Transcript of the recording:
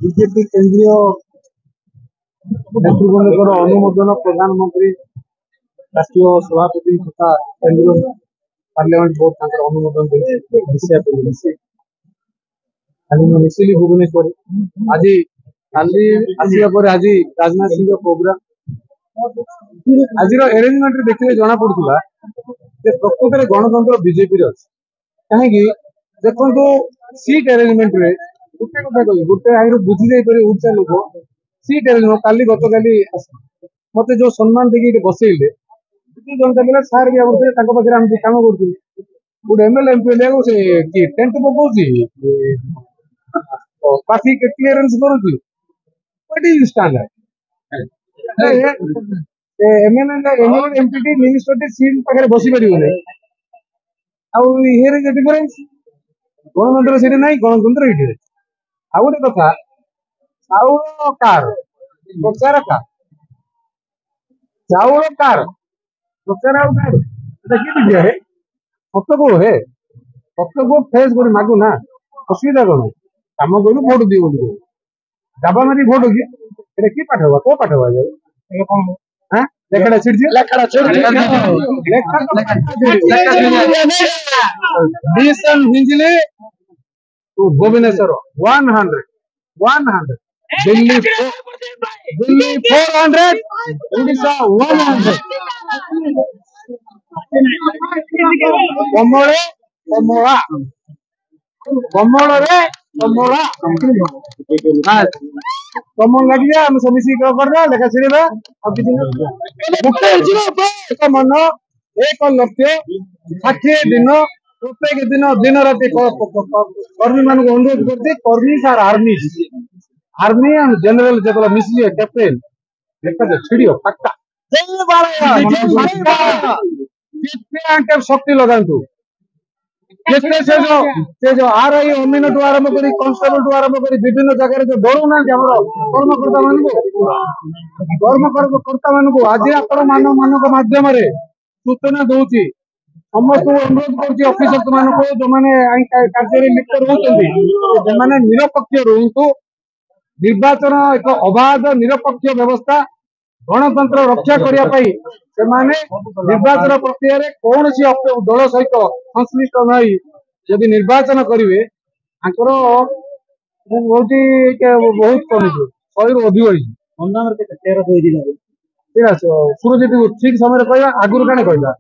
BJP केंद्रीय नेतृवृंदर अनुमोदन प्रधानमंत्री राष्ट्रीय सभापति तथा केंद्रीय पार्लियामेंट बोर्ड तक अनुमोदन मिसिली भुवनेश्वर आज काली आसिया पर आज राजनाथ सिंह प्रोग्राम आज अरेंजमेंट देखिए जना पड़ा प्रकृत में गणतंत्र बीजेपी कहीं देखो सीट अरेंजमेंट रे गोटे कथा कह गोटे आई बुझी जापर ओडिशा लोक सीट अरेंजमेंट काली गत काली मत जो सम्मान देखिए बसैले जनता पिला सार भी आगे पाखे आम कम कर गोटे एमएलए एमपी से किए टेंट पकाउे पार्टी क्लीयरेंस करुँच what is standard MLA MP minister seat पाखे बसी पारे आर डिफरेन्स गणतंत्र से ना गणतंत्र ये आ गए कथा चाउल कार प्रचार कार चाउल कार प्रचार किए दिया है सत को है सत को फेस कर मागु ना असुविधा कौन कम करू भोट दी बोल दाबा मारी भोट कि कि पाठ हुआ को पाठ हुआ जाए लेखाटा छिड़ी to Bhubaneswar 100 Delhi 400 Odisha 100 कमले कमला कमल रे कमला कमल लगी जाए हम सब मिसी करना लेखा छिड़वा अब एक मन एक लक्ष्य 60 दिन प्रत्येक दिन दिन राति कर्मी मान अनुरोध करते कर्मी सार आर्मी आर्मी एंड जनरल जो मिसली कैप्टेन देखा छिड़ियो पक्का शक्ति लगातु से जो आरआई अमीन ठू आरंभ कर कनस्टेबल ठू आरंभ कर विभिन्न जगह जो डरुना कर्मकर्ता मान आज आपण मान मध्यम सूचना दूसरी समस्त अनुरोध कर अफिसर मान जो मैंने कार्य लिप्त रोचे निरपक्ष रुहतु निर्वाचन एक अबाध निरपक्ष व्यवस्था गणतंत्र रक्षा करने निर्वाचन प्रक्रिया कौन सी दल सहित संश्लिष्ट नहीं जदि निर्वाचन करेंगे बहुत कमी 100 रु अधिक सुरजित ठीक समय कहला आगुरी कण कहला